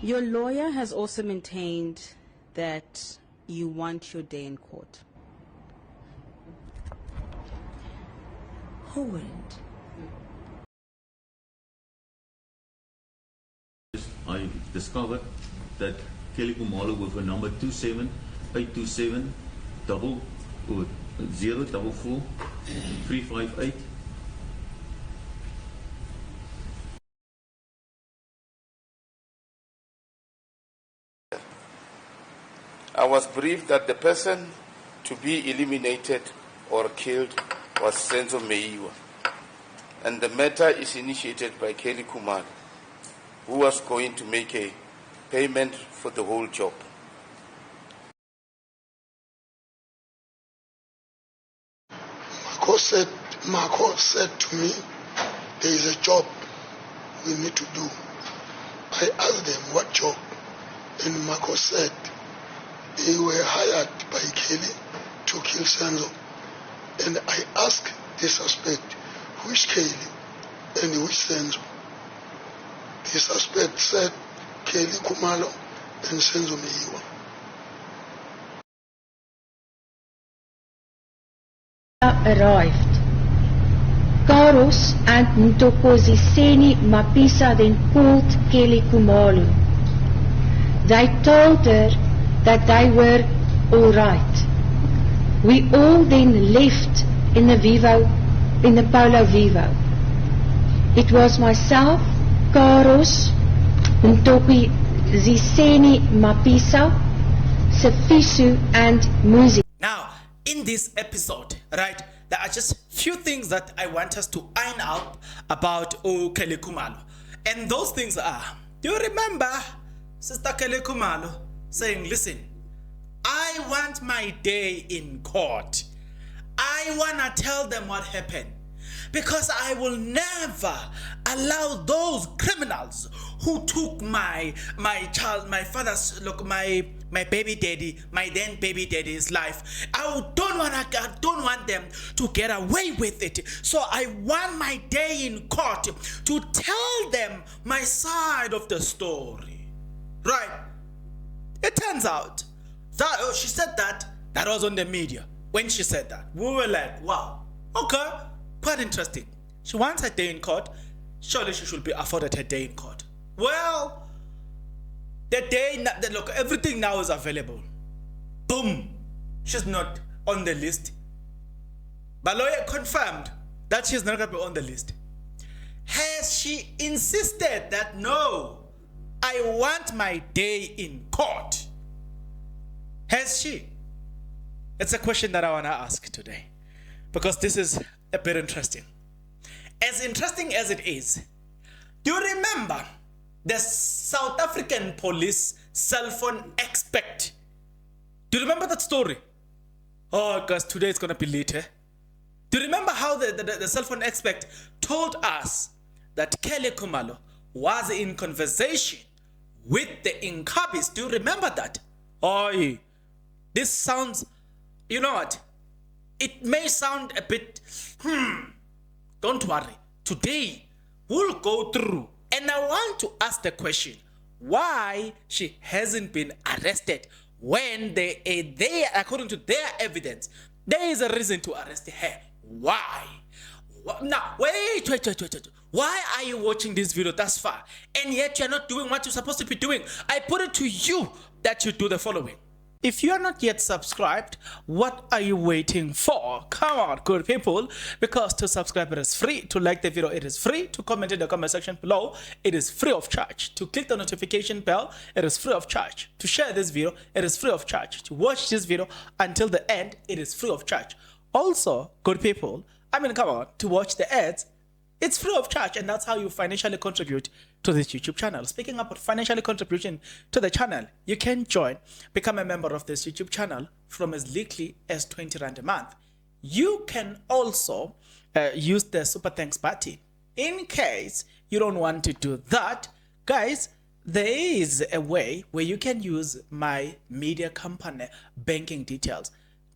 Your lawyer has also maintained that you want your day in court. Who wouldn't? I discovered that Kelly Kumalo with her number 27827 044 358. I was briefed that the person to be eliminated or killed was Senzo Meiwa, and the matter is initiated by Kelly Kumalo, who was going to make a payment for the whole job. Marco said to me, there is a job we need to do. I asked them what job, and Marco said they were hired by Kelly to kill Senzo. And I asked the suspect, which Kelly and which Senzo? The suspect said Kelly Kumalo and Senzo Meiwa. Arrived. Karos and Ntokoziseni Mapisa then called Kelly Kumalo. They told her that they were all right. We all then left in the Polo Vivo. It was myself, Karos, Ntokoziseni Mapisa, Sifiso, and Muzi. Now, in this episode, right, there are just few things that I want us to iron out about Kelly Kumalo. And those things are, do you remember Sister Kelly Kumalo saying, listen, I want my day in court. I want to tell them what happened. Because I will never allow those criminals who took my father's, my baby daddy, my then baby daddy's life. I don't want them to get away with it. So I want my day in court to tell them my side of the story. Right? It turns out that she said that was on the media. When she said that, we were like, wow, okay. Quite interesting. She wants her day in court. Surely she should be afforded her day in court. Well, look, everything now is available. Boom. She's not on the list. Baloi confirmed that she's not going to be on the list. Has she insisted that no, I want my day in court? Has she? It's a question that I want to ask today, because this is a bit interesting. As interesting as it is, do you remember the South African police cell phone expert? Do you remember that story? Oh, because today it's going to be later. Do you remember how the cell phone expert told us that Kelly Kumalo was in conversation with the Inkabis? Do you remember that? Oh, this sounds, you know what? It may sound a bit, don't worry. Today, we'll go through. And I want to ask the question, why she hasn't been arrested when according to their evidence, there is a reason to arrest her. Why? Now, wait. Why are you watching this video thus far? And yet you're not doing what you're supposed to be doing. I put it to you that you do the following. If you are not yet subscribed, what are you waiting for? Come on, good people, because to subscribe it is free, to like the video it is free, to comment in the comment section below it is free of charge, to click the notification bell it is free of charge, to share this video it is free of charge, to watch this video until the end it is free of charge. Also, good people, come on, to watch the ads it's free of charge, and that's how you financially contribute to this YouTube channel. Speaking about financially contribution to the channel, you can become a member of this YouTube channel from as little as 20 Rand a month. You can also use the Super Thanks button. In case you don't want to do that, guys, there is a way where you can use my media company banking details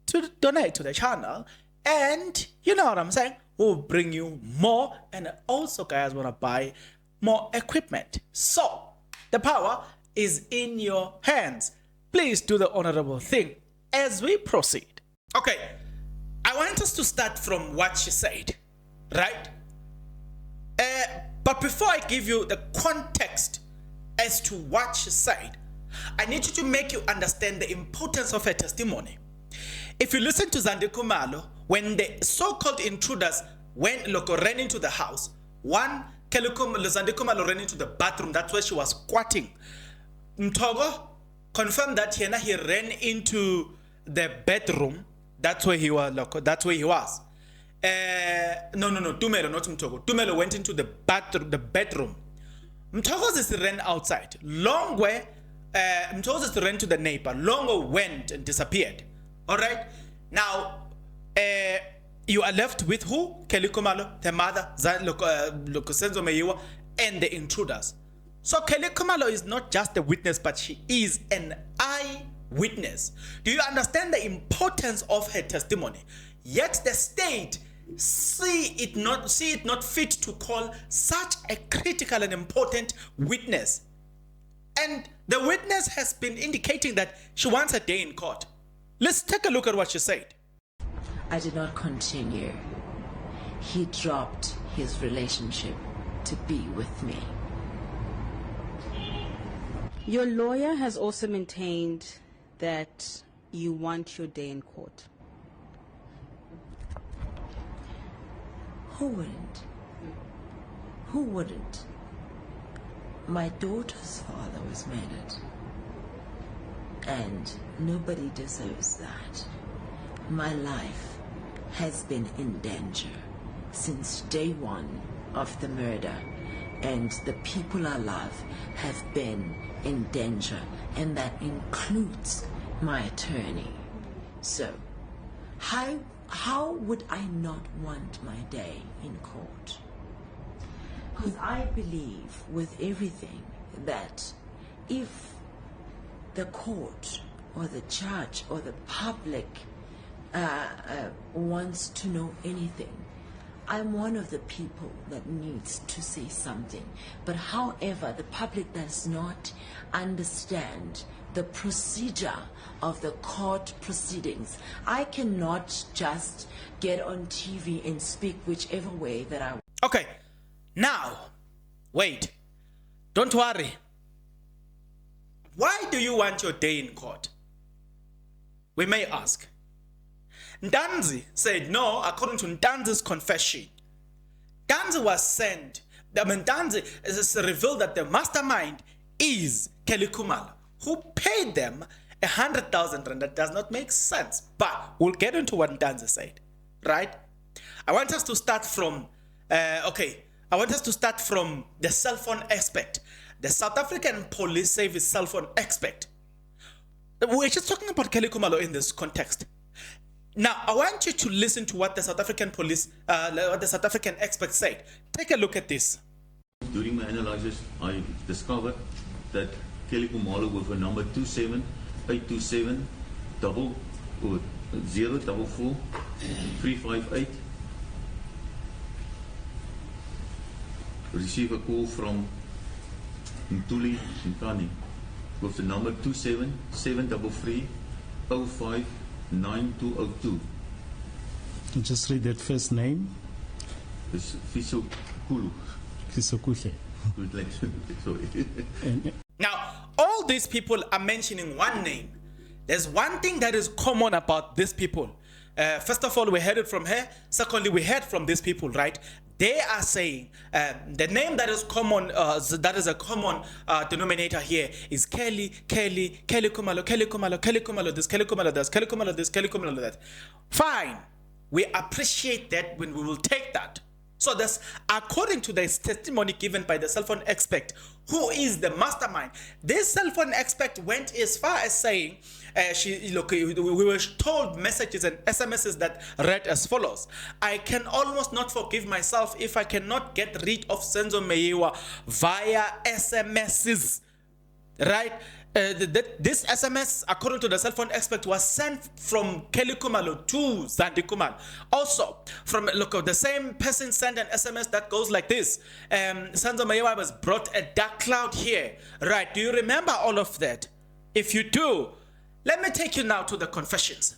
to donate to the channel, and you know what I'm saying, we'll bring you more, and also guys want to buy more equipment. So the power is in your hands. Please do the honorable thing as we proceed. Okay, I want us to start from what she said, right? But before I give you the context as to what she said, I need you to make you understand the importance of her testimony. If you listen to Zandi Kumalo, when the so-called intruders ran into the house, one, Zandi Kumalo ran into the bathroom, that's where she was squatting. Mtogo confirmed that he ran into the bedroom, that's where he was. Tumelo, not Mtogo. Tumelo went into the bedroom. Mtogo ran outside. Longwe, Mtogo ran to the neighbor. Longwe went and disappeared. All right. Now, you are left with who? Kelly Kumalo, the mother, Senzo Meyiwa, and the intruders. So Kelly Kumalo is not just a witness, but she is an eyewitness. Do you understand the importance of her testimony? Yet the state see it not fit to call such a critical and important witness. And the witness has been indicating that she wants a day in court. Let's take a look at what she said. I did not continue. He dropped his relationship to be with me. Your lawyer has also maintained that you want your day in court. Who wouldn't? Who wouldn't? My daughter's father was murdered. And nobody deserves that. My life has been in danger since day one of the murder. And the people I love have been in danger. And that includes my attorney. So, how would I not want my day in court? Because I believe with everything that if the court or the judge or the public wants to know anything, I'm one of the people that needs to say something. But however, the public does not understand the procedure of the court proceedings. I cannot just get on TV and speak whichever way that I want. Okay, now, wait. Don't worry. Why do you want your day in court? We may ask. Ntanzi said no, according to Ntanzi's confession. Ntanzi was sent. Ntanzi revealed that the mastermind is Kelly Kumalo, who paid them 100,000 rand. That does not make sense. But we'll get into what Ntanzi said, right? I want us to start from, I want us to start from the cell phone aspect. The South African Police Service cell phone aspect. We're just talking about Kelly Kumalo in this context. Now, I want you to listen to what the South African police, what the South African experts said. Take a look at this. During my analysis, I discovered that Kelly Kumalo with a number 27827 044 358 received a call from Ntuli Nkani with the number 27733 059202. Just read that first name. It's Fiso Kulu. Kisokule. Sorry. Now, all these people are mentioning one name. There's one thing that is common about these people. First of all, we heard it from her. Secondly, we heard from these people, right? They are saying the name that is common, that is a common denominator here is Kelly Kumalo, Kelly Kumalo this, Kelly Kumalo this, Kelly Kumalo this, Kelly Kumalo that. Fine, we appreciate that when we will take that. So that's according to the testimony given by the cell phone expert, who is the mastermind. This cell phone expert went as far as saying, we were told messages and SMSs that read as follows: I can almost not forgive myself if I cannot get rid of Senzo Meyiwa via SMSs. right? This SMS, according to the cell phone expert, was sent from Kelly Kumalo to Zandi Kumalo. Also, from the same person sent an SMS that goes like this: Senzo Mayiwa was brought a dark cloud here. Right? Do you remember all of that? If you do, let me take you now to the confessions.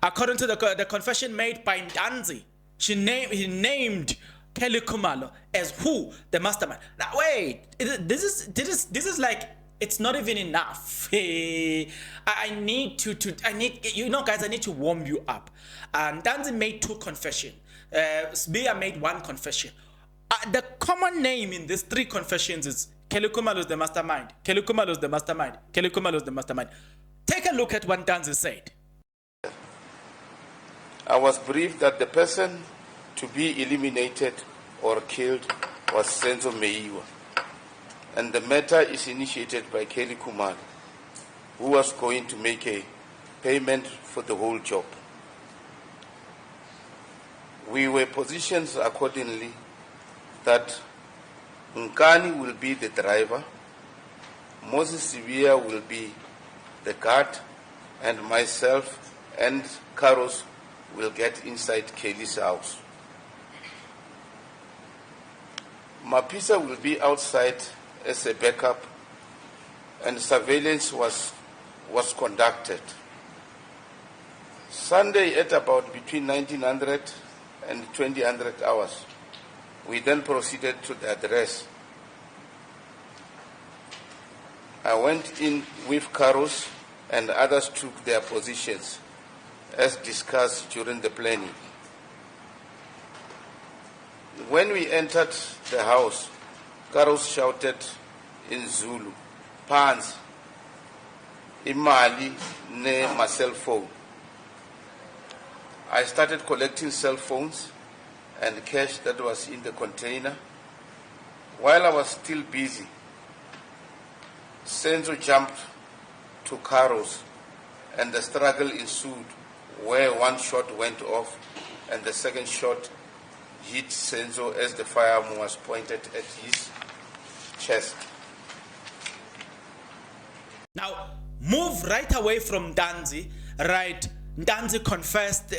According to the confession made by Ndanzi, he named Kelly Kumalo as who? The mastermind. Now wait, this is like, it's not even enough. I need guys, I need to warm you up. Ndanzi made 2 confessions. Sbia made 1 confession. The common name in these 3 confessions is Kelly Kumalo is the mastermind. Kelly Kumalo is the mastermind. Kelly Kumalo is the mastermind. Take a look at what Ndanzi said. I was briefed that the person to be eliminated or killed was Senzo Mayiwa, and the matter is initiated by Kelly Kumalo, who was going to make a payment for the whole job. We were positioned accordingly that Nkani will be the driver, Moses Sibia will be the guard, and myself and Karos will get inside Kelly's house. Mapisa will be outside as a backup, and surveillance was conducted. Sunday at about between 1900 and 2000 hours, we then proceeded to the address. I went in with Karos, and others took their positions as discussed during the planning. When we entered the house, Karos shouted in Zulu, "Pans, imali ne my cell phone." I started collecting cell phones and cash that was in the container. While I was still busy, Senzo jumped to Karos, and the struggle ensued, where 1 shot went off and the second shot hit Senzo as the firearm was pointed at his chest. Now, move right away from Ndanzi, right? Ndanzi confessed,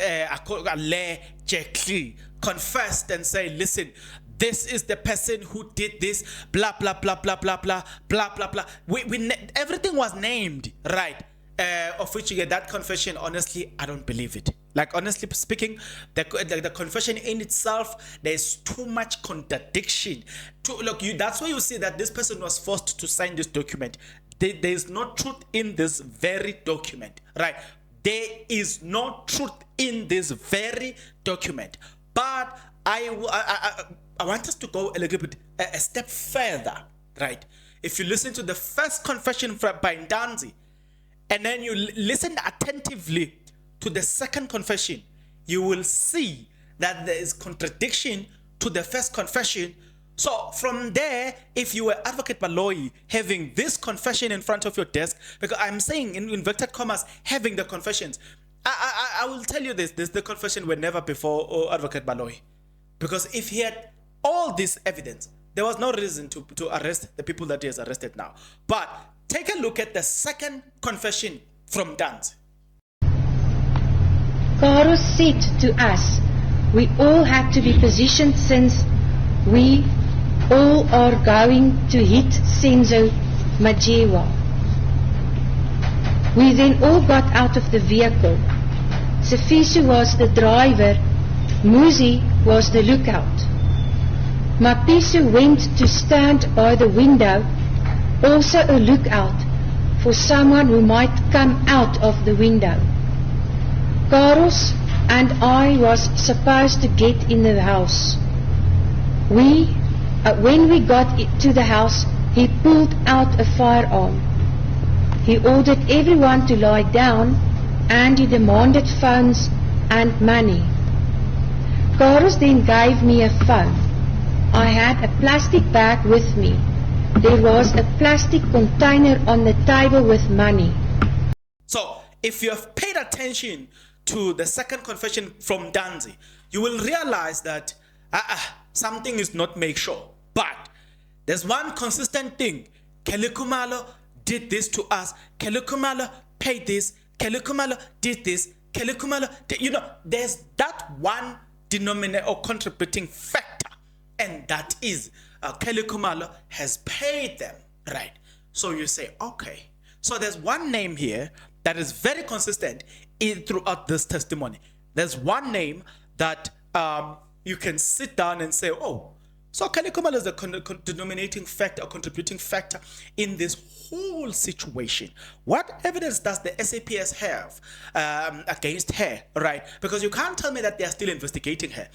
confessed and say, listen, this is the person who did this, blah, blah, blah, blah, blah, blah, blah, blah, blah. Everything was named, right? Of which you get that confession, honestly, I don't believe it. Like, honestly speaking, the confession in itself, there's too much contradiction. That's why you see that this person was forced to sign this document. There is no truth in this very document, right? There is no truth in this very document. But I want us to go a little bit, a step further, right? If you listen to the first confession by Ndanzi, and then you listen attentively to the second confession, you will see that there is contradiction to the first confession. So from there, if you were Advocate Baloi having this confession in front of your desk, because I'm saying in inverted commas, having the confessions, I will tell you this, the confession were never before Advocate Baloi. Because if he had all this evidence, there was no reason to arrest the people that he has arrested now. But take a look at the second confession from Ndanzi. Karos said to us, we all have to be positioned since we all are going to hit Senzo Mayiwa. We then all got out of the vehicle. Sifiso was the driver, Muzi was the lookout. Mapiso went to stand by the window, also a lookout for someone who might come out of the window. Karos and I was supposed to get in the house. When we got to the house, he pulled out a firearm. He ordered everyone to lie down and he demanded phones and money. Karos then gave me a phone. I had a plastic bag with me. There was a plastic container on the table with money. So, if you have paid attention to the second confession from Ndanzi, you will realize that something is not made sure. But there's one consistent thing. Kelly Kumalo did this to us. Kelly Khumalo paid this. Kelly Khumalo did this. Kelly Khumalo did, there's that one denominator or contributing factor, and that is Kelly Khumalo has paid them, right? So you say, okay. So there's one name here that is very consistent throughout this testimony. There's one name that you can sit down and say, oh, so Kelly Khumalo is the denominating factor or contributing factor in this whole situation. What evidence does the SAPS have against her, right? Because you can't tell me that they are still investigating her.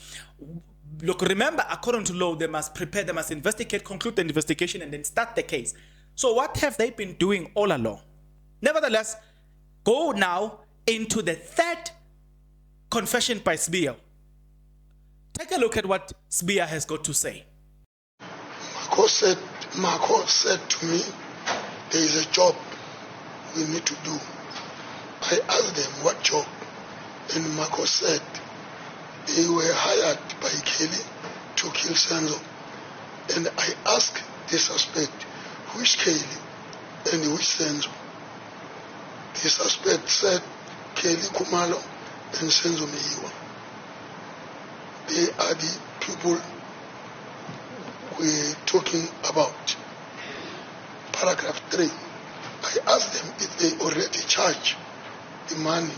Look, remember, according to law, they must investigate, conclude the investigation, and then start the case. So what have they been doing all along? Nevertheless, go now into the third confession by Sbia. Take a look at what Sbia has got to say. Marco said to me, there is a job we need to do. I asked them what job, and Marco said they were hired by Kelly to kill Senzo. And I asked the suspect, which Kelly and which Senzo? The suspect said Kelly Khumalo and Senzo Meyiwa. They are the people we're talking about. Paragraph 3. I asked them if they already charged the money,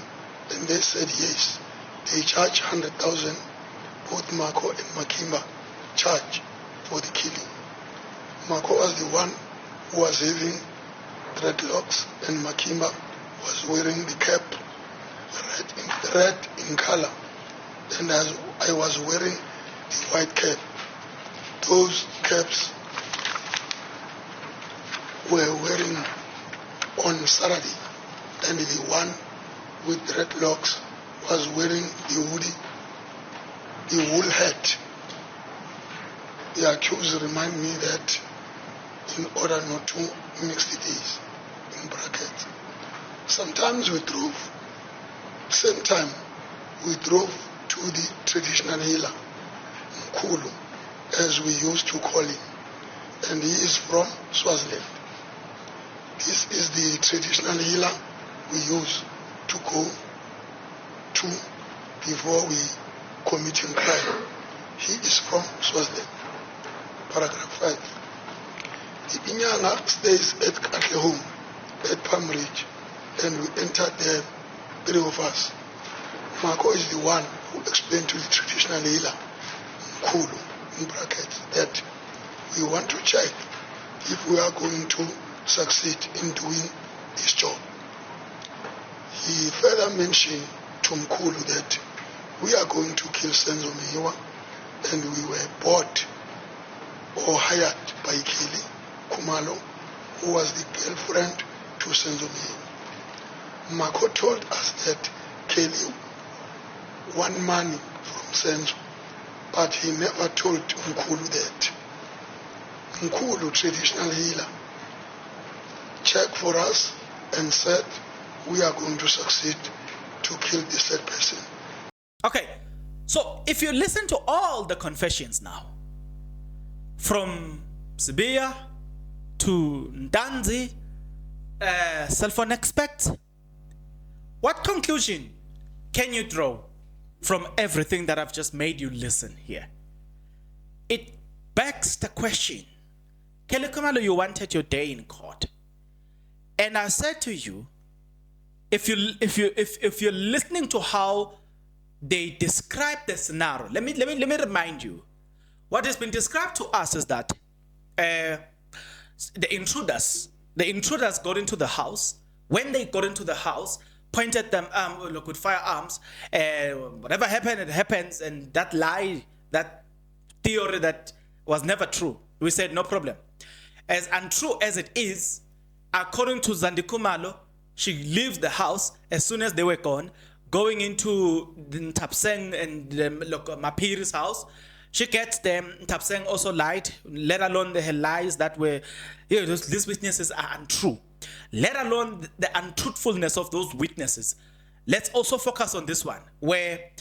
and they said yes. They charged 100,000, both Marco and Makimba charged for the killing. Marco was the one who was having dreadlocks, and Makimba was wearing the cap, red in color, and I was wearing the white cap. Those caps were wearing on Saturday, and the one with dreadlocks was wearing the wool hat. The accused remind me that in order not to mix the days, in brackets. Sometimes we drove, same time, we drove to the traditional healer, Mkhulu, as we used to call him, and he is from Swaziland. This is the traditional healer we use to go to before we committing crime. He is from Swaziland. Paragraph 5. The Inyanga stays at Katle home at Palm Ridge, and we entered there, 3 of us. Marco is the one who explained to the traditional healer, Mkhulu, in brackets, that we want to check if we are going to succeed in doing this job. He further mentioned to Mkhulu that we are going to kill Senzo Meyiwa, and we were bought or hired by Kelly Khumalo, who was the girlfriend to Senzo Meyiwa. Marco told us that Kelly won money from Senzo, but he never told Mkhulu that. Mkhulu, traditional healer, checked for us and said we are going to succeed to kill this third person. Okay, so if you listen to all the confessions now, from Sibia to Ndanzi, cell phone expert, what conclusion can you draw from everything that I've just made you listen here? It begs the question, Kelly Khumalo, you wanted your day in court, and I said to you, if you're listening to how they describe the scenario, let me remind you, what has been described to us is that the intruders got into the house. When they got into the house, pointed them look with firearms. Whatever happened, it happens, and that lie, that theory that was never true, we said no problem. As untrue as it is, according to Zandi Khumalo, she leaves the house as soon as they were gone, going into the Ntapseng and Mapiri's house. She gets them. Ntapseng also lied, let alone the lies that were, these witnesses are untrue. Let alone the untruthfulness of those witnesses. Let's also focus on this one, where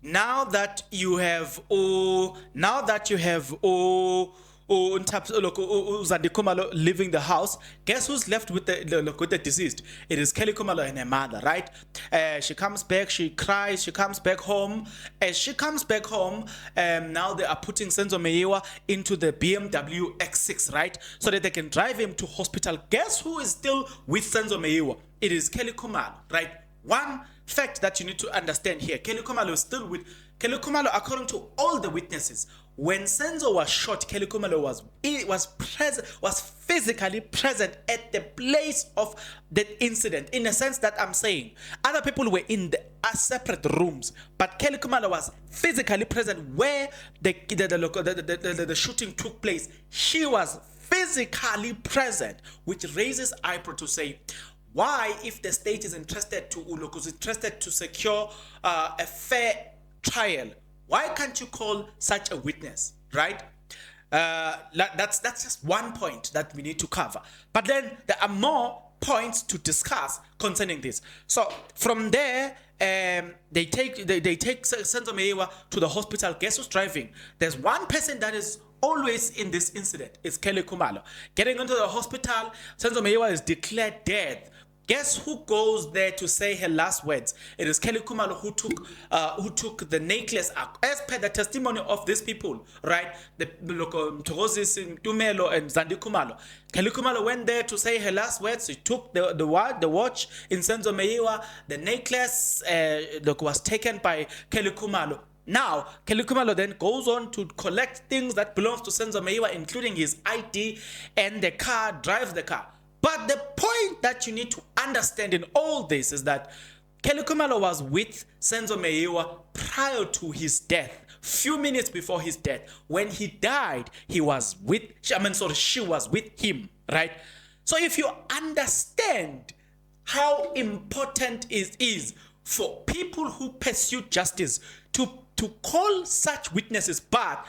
now that you have Zandi Khumalo leaving the house, guess who's left with the deceased? It is Kelly Khumalo and her mother, right? She comes back, she cries, she comes back home. As she comes back home, now they are putting Senzo Meyiwa into the BMW X6, right? So that they can drive him to hospital. Guess who is still with Senzo Meyiwa? It is Kelly Khumalo, right? One fact that you need to understand here, Kelly Khumalo is still with Kelly Khumalo, according to all the witnesses. When Senzo was shot, Kelly Khumalo was physically present at the place of the incident. In the sense that I'm saying, other people were in the separate rooms, but Kelly Khumalo was physically present where the shooting took place. She was physically present, which raises eyebrow to say, why, if the state is interested to secure a fair trial, why can't you call such a witness, right? That's just one point that we need to cover. But then there are more points to discuss concerning this. So from there, they take Senzo Meyiwa to the hospital. Guess who's driving? There's one person that is always in this incident. It's Kelly Khumalo. Getting into the hospital, Senzo Meyiwa is declared dead. Guess who goes there to say her last words? It is Kelly Khumalo who took the necklace up. As per the testimony of these people, right? The Thokozisi Tumelo and Zandi Khumalo. Kelly Khumalo went there to say her last words. She took the watch in Senzo Meyiwa. The necklace was taken by Kelly Khumalo. Now, Kelly Khumalo then goes on to collect things that belongs to Senzo Meyiwa, including his ID and the car, drives the car. But the point that you need to understand in all this is that Kelly Khumalo was with Senzo Meyiwa prior to his death. Few minutes before his death. When he died, she was with him, right? So if you understand how important it is for people who pursue justice to call such witnesses, but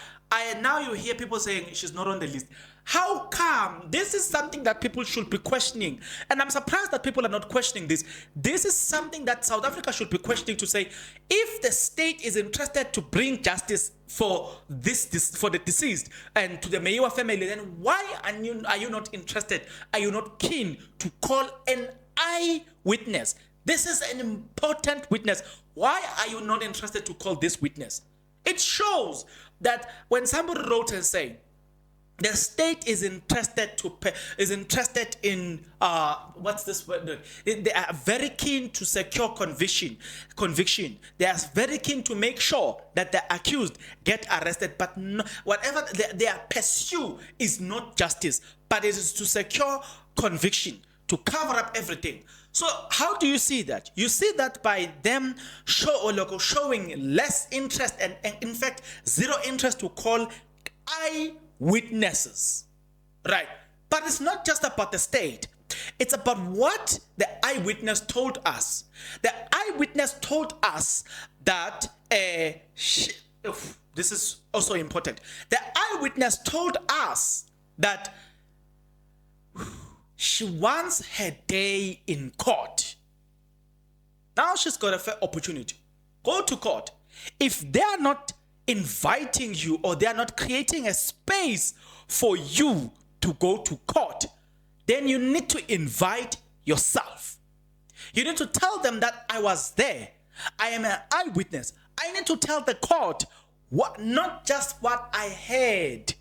now you hear people saying she's not on the list. How come? This is something that people should be questioning. And I'm surprised that people are not questioning this. This is something that South Africa should be questioning, to say, if the state is interested to bring justice for for the deceased and to the Meyiwa family, then why are you not interested? Are you not keen to call an eyewitness? This is an important witness. Why are you not interested to call this witness? It shows that when somebody wrote and say, the state is interested in what's this word? They are very keen to secure conviction. They are very keen to make sure that the accused get arrested. But whatever their pursue is not justice, but it is to secure conviction, to cover up everything. So how do you see that? You see that by them showing less interest and in fact zero interest to call eyewitnesses, right? But it's not just about the state. It's about what the eyewitness told us. The eyewitness told us that this is also important. The eyewitness told us that she wants her day in court. Now she's got a fair opportunity. Go to court. If they are not inviting you, or they are not creating a space for you to go to court, then you need to invite yourself. You need to tell them that I was there. I am an eyewitness. I need to tell the court not just what I heard,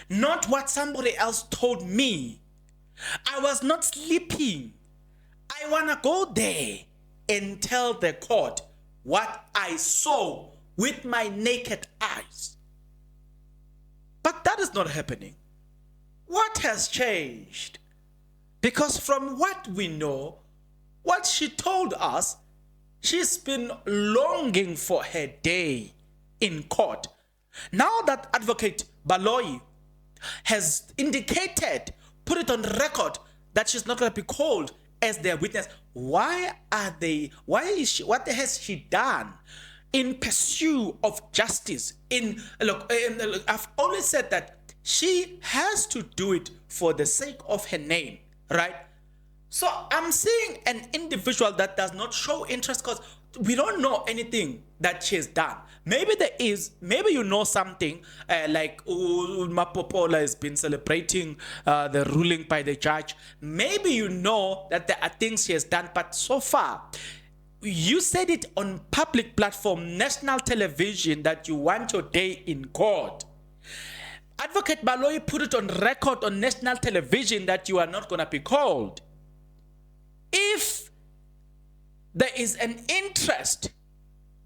not what somebody else told me. I was not sleeping. I want to go there and tell the court what I saw with my naked eyes. But that is not happening. What has changed? Because from what we know, what she told us, she's been longing for her day in court. Now that Advocate Baloi has indicated, put it on record, that she's not going to be called as their witness, what has she done in pursuit of justice? I've always said that she has to do it for the sake of her name, right? So I'm seeing an individual that does not show interest because we don't know anything that she has done. Maybe there is, maybe you know something like Mapopola has been celebrating the ruling by the judge. Maybe you know that there are things she has done, but so far, you said it on public platform, national television, that you want your day in court. Advocate Baloi put it on record on national television that you are not going to be called. If there is an interest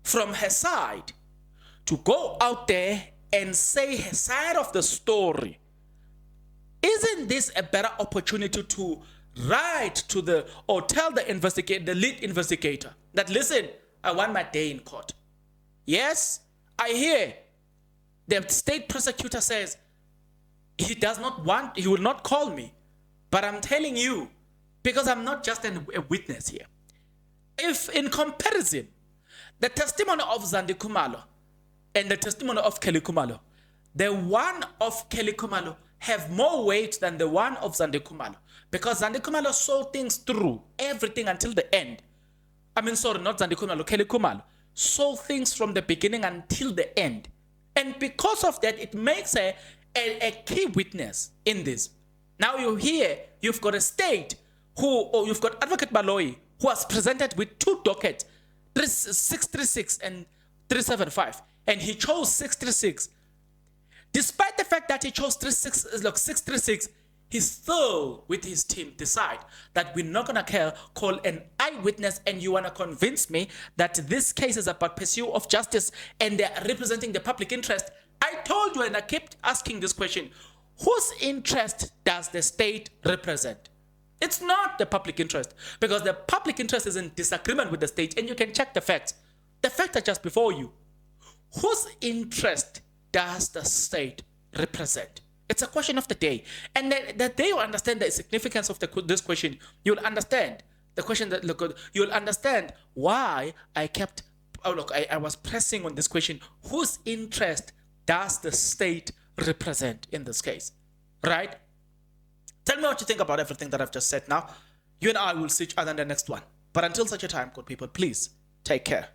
from her side to go out there and say her side of the story, isn't this a better opportunity to write to the, or tell the investigator, the lead investigator, that listen, I want my day in court. Yes, I hear the state prosecutor says he does not want, he will not call me, but I'm telling you, because I'm not just a witness here. If in comparison, the testimony of Zandi Khumalo and the testimony of Kelly Khumalo, the one of Kelly Khumalo have more weight than the one of Zandi Khumalo, because Zandi Khumalo saw things through, everything until the end. I mean, sorry, not Zandi Khumalo, Kelly Khumalo saw things from the beginning until the end. And because of that, it makes her a key witness in this. Now you hear, you've got a state or you've got Advocate Baloi, who was presented with two dockets, 636 and 375, and he chose 636. Despite the fact that he chose 636, he still, with his team, decide that we're not going to call an eyewitness, and you want to convince me that this case is about pursuit of justice and they're representing the public interest. I told you, and I kept asking this question, whose interest does the state represent? It's not the public interest, because the public interest is in disagreement with the state, and you can check the facts. The facts are just before you. Whose interest does the state represent? It's a question of the day. And the day you understand the significance of this question, you'll understand the question that, look, you'll understand why I kept, I was pressing on this question. Whose interest does the state represent in this case? Right? Tell me what you think about everything that I've just said now. You and I will see each other in the next one. But until such a time, good people, please take care.